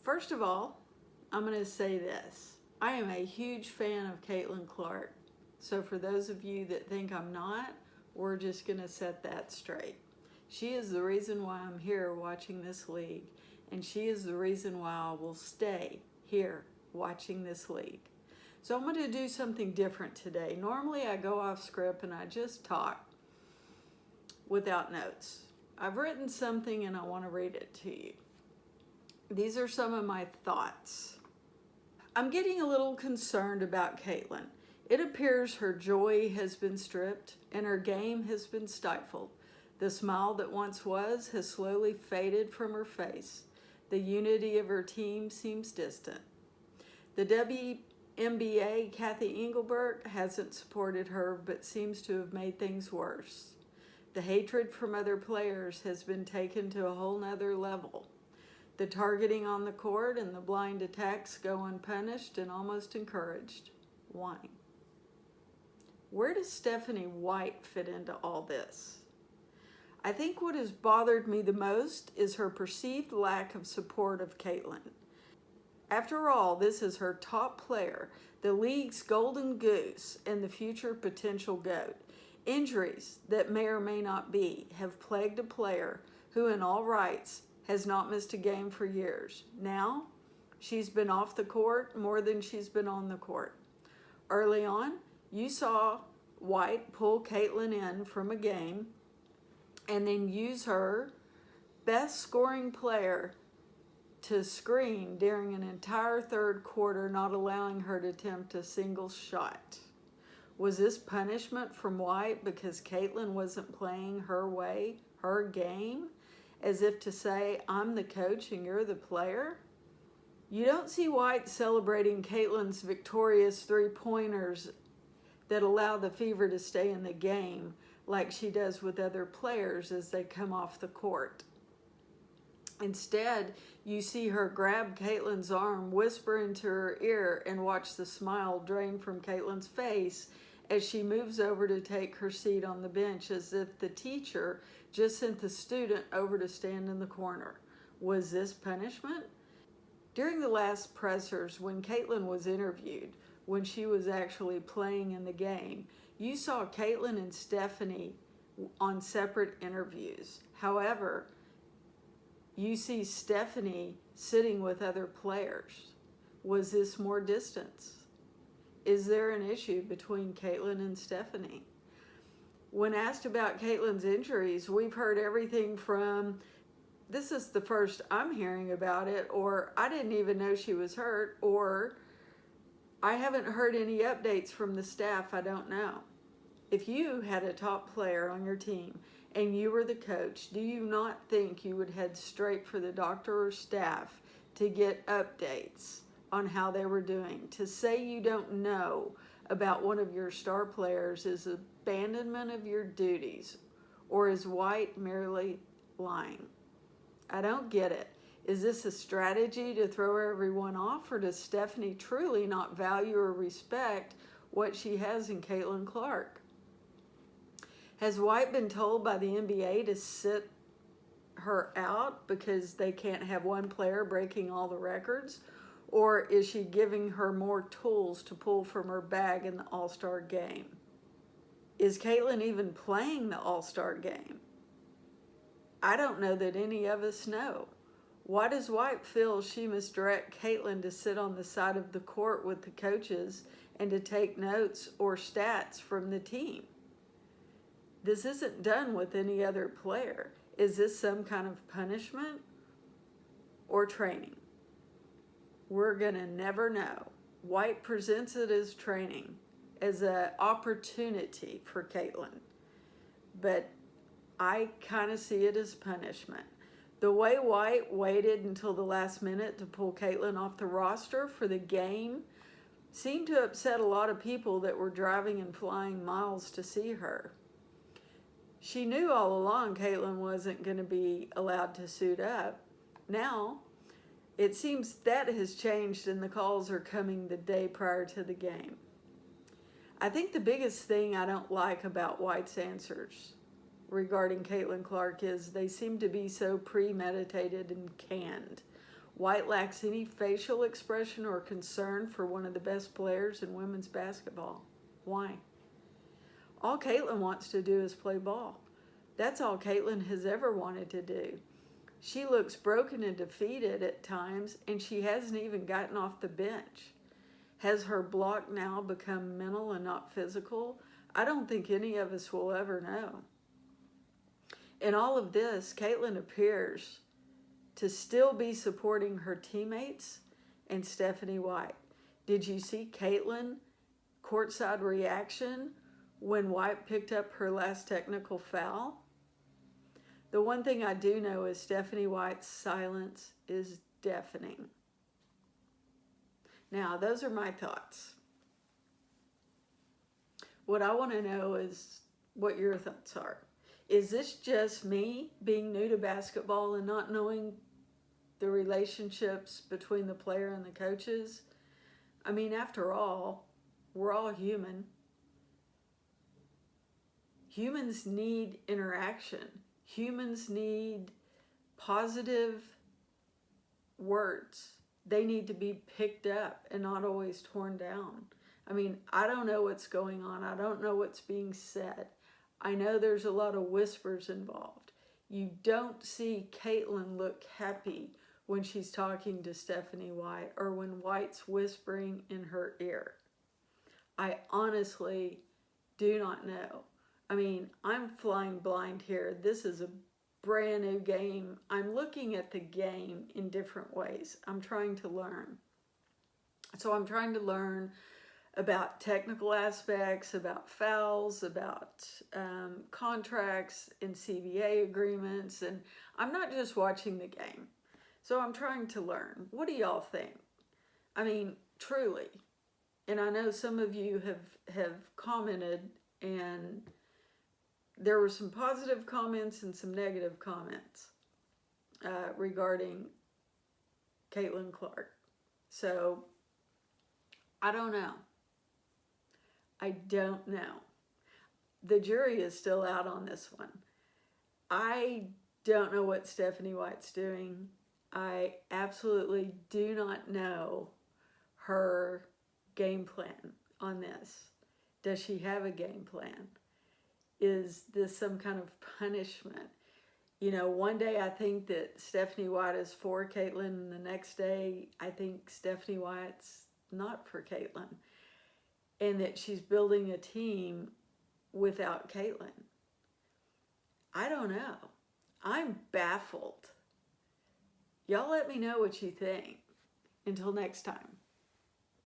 First of all, I'm going to say this. I am a huge fan of Caitlin Clark. So for those of you that think I'm not, we're just going to set that straight. She is the reason why I'm here watching this league, and she is the reason why I will stay here watching this league. So I'm going to do something different today. Normally I go off script and I just talk without notes. I've written something and I want to read it to you. These are some of my thoughts. I'm getting a little concerned about Caitlin. It appears her joy has been stripped and her game has been stifled. The smile that once was has slowly faded from her face. The unity of her team seems distant. The WNBA, Cathy Engelbert, hasn't supported her but seems to have made things worse. The hatred from other players has been taken to a whole nother level. The targeting on the court and the blind attacks go unpunished and almost encouraged. Why? Where does Stephanie White fit into all this? I think what has bothered me the most is her perceived lack of support of Caitlin. After all, this is her top player, the league's golden goose and the future potential GOAT. Injuries that may or may not be have plagued a player who in all rights has not missed a game for years. Now, she's been off the court more than she's been on the court. Early on, you saw White pull Caitlin in from a game and then use her best scoring player to screen during an entire third quarter, not allowing her to attempt a single shot. Was this punishment from White because Caitlin wasn't playing her way, her game, as if to say, I'm the coach and you're the player? You don't see White celebrating Caitlin's victorious three-pointers that allow the Fever to stay in the game like she does with other players as they come off the court. Instead, you see her grab Caitlin's arm, whisper into her ear, and watch the smile drain from Caitlin's face as she moves over to take her seat on the bench as if the teacher just sent the student over to stand in the corner. Was this punishment? During the last pressers, when Caitlin was interviewed, when she was actually playing in the game, you saw Caitlin and Stephanie on separate interviews. However, you see Stephanie sitting with other players. Was this more distance? Is there an issue between Caitlin and Stephanie? When asked about Caitlin's injuries, we've heard everything from, this is the first I'm hearing about it, or I didn't even know she was hurt, or I haven't heard any updates from the staff, I don't know. If you had a top player on your team and you were the coach, do you not think you would head straight for the doctor or staff to get updates on how they were doing? To say you don't know about one of your star players is abandonment of your duties, or is White merely lying? I don't get it. Is this a strategy to throw everyone off, or does Stephanie truly not value or respect what she has in Caitlin Clark? Has White been told by the NBA to sit her out because they can't have one player breaking all the records? Or is she giving her more tools to pull from her bag in the All-Star game? Is Caitlin even playing the All-Star game? I don't know that any of us know. Why does White feel she must direct Caitlin to sit on the side of the court with the coaches and to take notes or stats from the team? This isn't done with any other player. Is this some kind of punishment or training? We're going to never know. White presents it as training, as an opportunity for Caitlin. But I kind of see it as punishment. The way White waited until the last minute to pull Caitlin off the roster for the game seemed to upset a lot of people that were driving and flying miles to see her. She knew all along Caitlin wasn't going to be allowed to suit up. Now, it seems that has changed and the calls are coming the day prior to the game. I think the biggest thing I don't like about White's answers regarding Caitlin Clark is they seem to be so premeditated and canned. White lacks any facial expression or concern for one of the best players in women's basketball. Why? All Caitlin wants to do is play ball. That's all Caitlin has ever wanted to do. She looks broken and defeated at times, and she hasn't even gotten off the bench. Has her block now become mental and not physical? I don't think any of us will ever know. In all of this, Caitlin appears to still be supporting her teammates and Stephanie White. Did you see Caitlin courtside reaction when White picked up her last technical foul? The one thing I do know is Stephanie White's silence is deafening. Now, those are my thoughts. What I want to know is what your thoughts are. Is this just me being new to basketball and not knowing the relationships between the player and the coaches? I mean, after all, we're all human. Humans need interaction. Humans need positive words. They need to be picked up and not always torn down. I mean, I don't know what's going on. I don't know what's being said. I know there's a lot of whispers involved. You don't see Caitlin look happy when she's talking to Stephanie White or when White's whispering in her ear. I honestly do not know. I mean, I'm flying blind here. This is a brand new game. I'm looking at the game in different ways. I'm trying to learn. So I'm trying to learn about technical aspects, about fouls, about contracts and CBA agreements. And I'm not just watching the game. So I'm trying to learn. What do y'all think? I mean, truly. And I know some of you have commented, and there were some positive comments and some negative comments regarding Caitlin Clark. So I don't know. I don't know. The jury is still out on this one. I don't know what Stephanie White's doing. I absolutely do not know her game plan on this. Does she have a game plan? Is this some kind of punishment? You know, one day I think that Stephanie White is for Caitlin, and the next day I think Stephanie White's not for Caitlin, and that she's building a team without Caitlin. I don't know. I'm baffled. Y'all let me know what you think. Until next time.